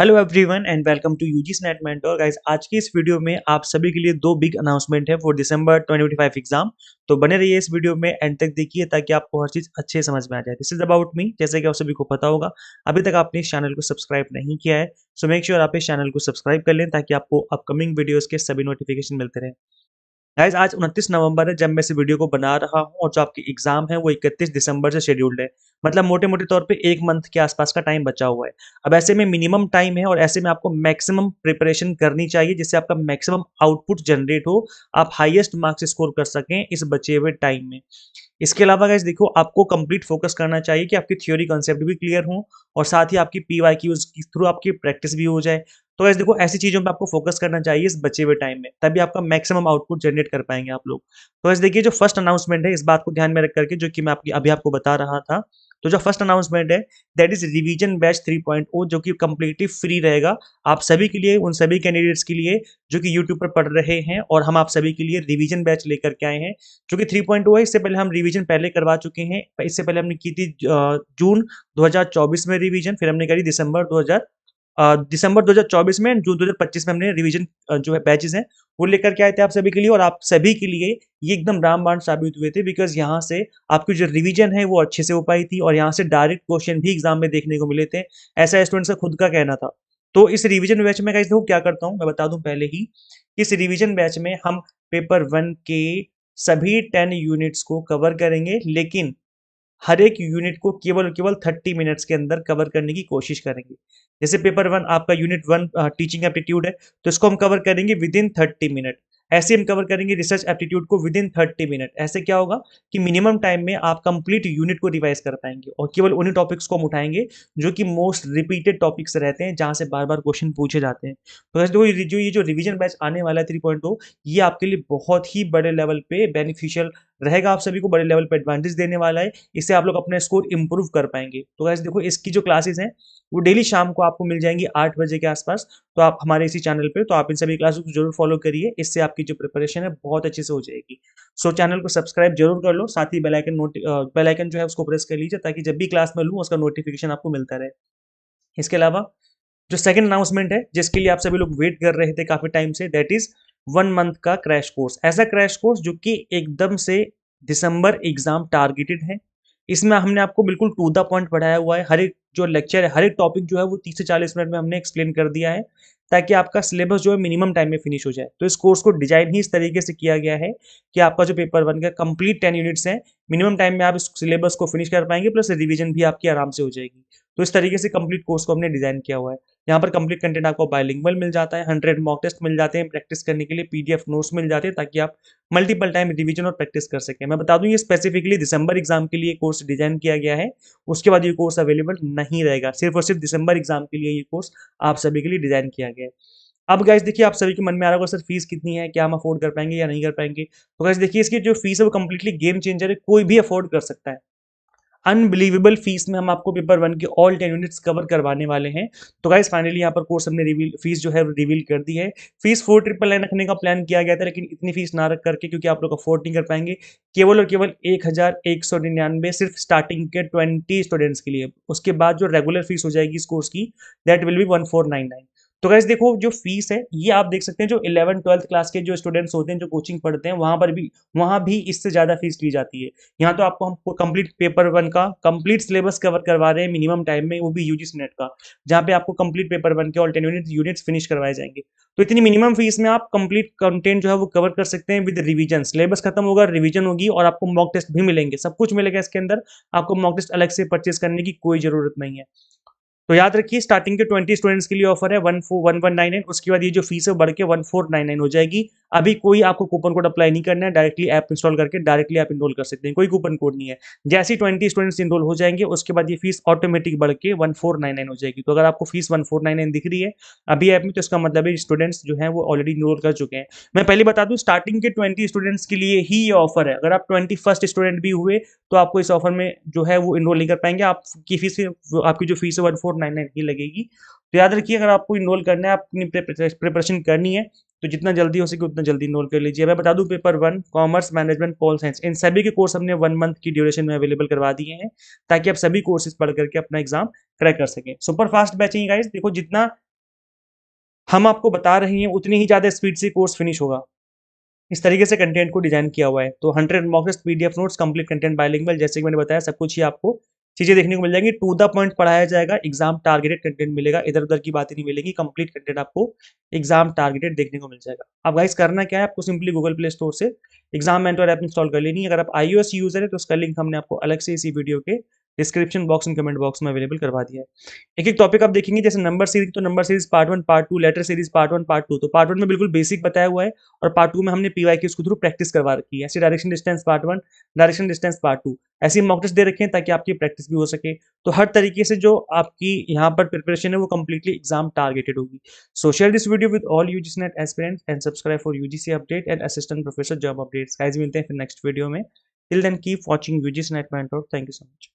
Hello everyone and welcome to UGC NET mentor guys. आज की इस वीडियो में आप सभी के लिए दो बिग अनाउंसमेंट है फॉर दिसंबर 2025 एग्जाम। तो बने रहिए इस वीडियो में एंड तक देखिए ताकि आपको हर चीज अच्छे समझ में आ जाए। दिस इज अबाउट मी, जैसे कि आप सभी को पता होगा अभी तक आपने इस चैनल को सब्सक्राइब नहीं किया है, सो मेक श्योर आप इस चैनल को सब्सक्राइब कर लें ताकि आपको अपकमिंग वीडियोस के सभी नोटिफिकेशन मिलते रहे। गाइज आज 29 नवंबर है जब मैं इस वीडियो को बना रहा हूँ और जो आपकी एग्जाम है वो 31 दिसंबर से शेड्यूल्ड है। मतलब मोटे मोटे तौर पे एक मंथ के आसपास का टाइम बचा हुआ है। अब ऐसे में मिनिमम टाइम है और ऐसे में आपको मैक्सिमम प्रिपरेशन करनी चाहिए जिससे आपका मैक्सिमम आउटपुट जनरेट हो, आप हाईएस्ट मार्क्स स्कोर कर सकें इस बचे हुए टाइम में। इसके अलावा गाइस देखो, आपको कंप्लीट फोकस करना चाहिए कि आपकी थ्योरी कॉन्सेप्ट भी क्लियर हो और साथ ही आपकी पीवाईक्यूज के थ्रू आपकी प्रैक्टिस भी हो जाए। तो गाइस देखो, ऐसी चीजों पे आपको फोकस करना चाहिए इस बचे हुए टाइम में, तभी आपका मैक्सिमम आउटपुट जनरेट कर पाएंगे आप लोग। तो गाइस देखिए, जो फर्स्ट अनाउंसमेंट है इस बात को ध्यान में रख करके, जो कि मैं अभी आपको बता रहा था। तो जो फर्स्ट अनाउंसमेंट है दैट इज रिवीजन बैच 3.0, जो कि कंप्लीटली फ्री रहेगा आप सभी के लिए, उन सभी कैंडिडेट्स के लिए जो कि यूट्यूब पर पढ़ रहे हैं। और हम आप सभी के लिए रिवीजन बैच लेकर के आए हैं जो कि 3.0 है। इससे पहले हम रिवीजन पहले करवा चुके हैं। इससे पहले हमने की थी जून 2024 में रिवीजन, फिर हमने करी दिसंबर 2024 में, जून 2025 में हमने रिवीजन जो है बैचेस हैं वो लेकर के आए थे आप सभी के लिए। और आप सभी के लिए ये एकदम रामबाण साबित हुए थे, बिकॉज यहाँ से आपकी जो रिवीजन है वो अच्छे से हो पाई थी और यहाँ से डायरेक्ट क्वेश्चन भी एग्जाम में देखने को मिले थे, ऐसा स्टूडेंट्स का खुद का कहना था। तो इस रिवीजन बैच में गाइस देखो क्या करता हूँ मैं बता दूं पहले ही। इस रिवीजन बैच में हम पेपर 1 के सभी 10 यूनिट्स को कवर करेंगे, लेकिन हर एक यूनिट को केवल और केवल 30 मिनट्स के अंदर कवर करने की कोशिश करेंगे। जैसे पेपर 1 आपका यूनिट 1 टीचिंग एप्टीट्यूड है, तो इसको हम कवर करेंगे विद इन 30 मिनट। ऐसे हम कवर करेंगे रिसर्च एप्टीट्यूड को विद इन 30 मिनट। ऐसे क्या होगा कि मिनिमम टाइम में आप कंप्लीट यूनिट को रिवाइज कर पाएंगे और केवल उन्हीं टॉपिक्स को हम उठाएंगे जो कि मोस्ट रिपीटेड टॉपिक्स रहते हैं, जहां से बार बार क्वेश्चन पूछे जाते हैं। तो वैसे देखो, ये जो रिवीजन बैच आने वाला है 3.2, ये आपके लिए बहुत ही बड़े लेवल पे बेनिफिशियल रहेगा, आप सभी को बड़े लेवल पे एडवांटेज देने वाला है। इससे आप लोग अपने स्कोर इंप्रूव कर पाएंगे। तो गाइस देखो, इसकी जो क्लासेस हैं वो डेली शाम को आपको मिल जाएंगी 8 बजे के आसपास। तो आप हमारे इसी चैनल पे, तो आप इन सभी क्लासेस को जरूर फॉलो करिए, इससे आपकी जो प्रिपरेशन है बहुत अच्छे से हो जाएगी। सो चैनल को सब्सक्राइब जरूर कर लो, साथ ही बेल आइकन जो है उसको प्रेस कर लीजिए ताकि जब भी क्लास में लूँ उसका नोटिफिकेशन आपको मिलता रहे। इसके अलावा जो सेकंड अनाउंसमेंट है जिसके लिए आप सभी लोग वेट कर रहे थे काफी टाइम से, दैट इज 1 मंथ का क्रैश कोर्स। ऐसा क्रैश कोर्स जो कि एकदम से दिसंबर एग्जाम टारगेटेड है। इसमें हमने आपको बिल्कुल टू द पॉइंट पढ़ाया हुआ है। हर एक जो लेक्चर है, हर एक टॉपिक जो है वो 30 से 40 मिनट में हमने एक्सप्लेन कर दिया है, ताकि आपका सिलेबस जो है मिनिमम टाइम में फिनिश हो जाए। तो इस कोर्स को डिजाइन ही इस तरीके से किया गया है कि आपका जो पेपर 1 का कंप्लीट 10 यूनिट्स है, मिनिमम टाइम में आप इस सिलेबस को फिनिश कर पाएंगे, प्लस रिवीजन भी आपकी आराम से हो जाएगी। तो इस तरीके से कंप्लीट कोर्स को हमने डिजाइन किया हुआ है। यहाँ पर कंप्लीट कंटेंट आपको बायलिंगुअल मिल जाता है, 100 मॉक टेस्ट मिल जाते हैं प्रैक्टिस करने के लिए, पीडीएफ नोट्स मिल जाते हैं ताकि आप मल्टीपल टाइम रिवीजन और प्रैक्टिस कर सकें। मैं बता दूं ये स्पेसिफिकली दिसंबर एग्जाम के लिए कोर्स डिजाइन किया गया है। उसके बाद ये कोर्स अवेलेबल नहीं रहेगा, सिर्फ और सिर्फ दिसंबर एग्जाम के लिए ये कोर्स आप सभी के लिए डिजाइन किया गया है। अब गाइस देखिए, आप सभी के मन में आ रहा होगा सर फीस कितनी है, क्या हम अफोर्ड कर पाएंगे या नहीं कर पाएंगे। तो गाइस देखिए, इसकी जो फीस है वो कंप्लीटली गेम चेंजर है, कोई भी अफोर्ड कर सकता है। अनबिलीवेबल फीस में हम आपको पेपर 1 के ऑल 10 यूनिट्स कवर करवाने वाले हैं। तो गाइस फाइनली यहाँ पर कोर्स हमने रिवील फीस जो है रिवील कर दी है। फीस 4999 रखने का प्लान किया गया था, लेकिन इतनी फीस ना रख करके, क्योंकि आप लोग अफोर्ड नहीं कर पाएंगे, केवल और केवल 1199 सिर्फ स्टार्टिंग के 20 स्टूडेंट्स के लिए। उसके बाद जो रेगुलर फीस हो जाएगी इस कोर्स की, दैट विल बी 1499। तो गाइस देखो, जो फीस है ये आप देख सकते हैं, जो 11th 12th क्लास के जो स्टूडेंट्स होते हैं, जो कोचिंग पढ़ते हैं, वहां भी इससे ज्यादा फीस ली जाती है। यहाँ तो आपको हम कंप्लीट पेपर 1 का कंप्लीट सिलेबस कवर करवा रहे हैं मिनिमम टाइम में, वो भी यूजीसी नेट का, जहाँ पे आपको कंप्लीट पेपर 1 के ऑल 10 यूनिट्स फिनिश करवाए जाएंगे। तो इतनी मिनिमम फीस में आप कंप्लीट कंटेंट जो है वो कवर कर सकते हैं विद रिवीजन। सिलेबस खत्म होगा, रिवीजन होगी और आपको मॉक टेस्ट भी मिलेंगे, सब कुछ मिलेगा इसके अंदर। आपको मॉक टेस्ट अलग से परचेस करने की कोई जरूरत नहीं है। तो याद रखिए, स्टार्टिंग के 20 स्टूडेंट्स के लिए ऑफर है 1199। उसके बाद ये जो फीस है बढ़ के 1499 हो जाएगी। अभी कोई आपको कूपन कोड अप्लाई नहीं करना है, डायरेक्टली ऐप इंस्टॉल करके डायरेक्टली आप इनरोल कर सकते हैं, कोई कूपन कोड नहीं है। जैसे ही 20 स्टूडेंट्स इनरोल हो जाएंगे उसके बाद ये फीस ऑटोमेटिक बढ़ के 1499 हो जाएगी। तो अगर आपको फीस 1499 दिख रही है अभी ऐप में, तो इसका मतलब है स्टूडेंट्स जो है वो ऑलरेडी इनरोल कर चुके हैं। मैं पहले बता दूं, स्टार्टिंग के 20 स्टूडेंट्स के लिए ही ये ऑफर है। अगर आप 21st स्टूडेंट भी हुए तो आपको इस ऑफर में जो है वो इनरोल नहीं कर पाएंगे, आपकी जो फीस है 1499 ही लगेगी। तो याद रखिए, अगर आपको इनरोल करना है, अपनी प्रिपरेशन करनी है, तो जितना जल्दी हो सके उतना जल्दी इनरोल कर लीजिए। मैं बता दूं, paper 1 commerce, management, pol science, इन सभी के कोर्स हमने 1 मंथ की ड्यूरेशन में अवेलेबल करवा दिए हैं, ताकि आप सभी कोर्सेज पढ़ करके अपना एग्जाम क्रैक कर सकें। सुपर फास्ट बैच है गाइस, देखो जितना हम आपको बता रहे हैं उतनी ही ज़्यादा स्पीड से कोर्स फिनिश होगा। इस तरीके से कंटेंट को डिजाइन किया हुआ है। तो 100 mock test PDF notes complete content bilingual, जैसे कि मैंने बताया सब कुछ ही आपको चीजें देखने को मिल जाएंगी। टू द पॉइंट पढ़ाया जाएगा, एग्जाम टारगेटेड कंटेंट मिलेगा, इधर उधर की बातें नहीं मिलेंगी, कंप्लीट कंटेंट आपको एग्जाम टारगेटेड देखने को मिल जाएगा। अब गाइस करना क्या है, आपको सिंपली गूगल प्ले स्टोर से एग्जाम मेंटर ऐप इंस्टॉल कर लेनी है। अगर आप iOS यूजर है तो उसका लिंक हमने आपको अलग से इसी वीडियो के description box and comment box में अवेलेबल करवा दिया है। एक एक टॉपिक आप देखेंगे, जैसे नंबर सीरीज, तो number series part 1 part 2, letter series part 1 part 2। तो पार्ट 1 में बिल्कुल बेसिक बताया हुआ है और पार्ट 2 में हमने पीवाईक्यूज के थ्रू प्रैक्टिस करवा रखी है। ऐसे direction distance part 1, direction distance part 2, ऐसी मॉक टेस्ट दे रखे हैं ताकि आपकी प्रैक्टिस भी हो सके। तो हर तरीके से जो आपकी यहाँ पर प्रिपरेशन है वो कंप्लीटली एग्जाम टारगेटेड होगी। So share this video with all UGC NET aspirants and subscribe for UGC update and assistant professor job updates. Guys मिलते हैं फिर नेक्स्ट वीडियो में। Till then keep watching UGC NET mentor. Thank you so much.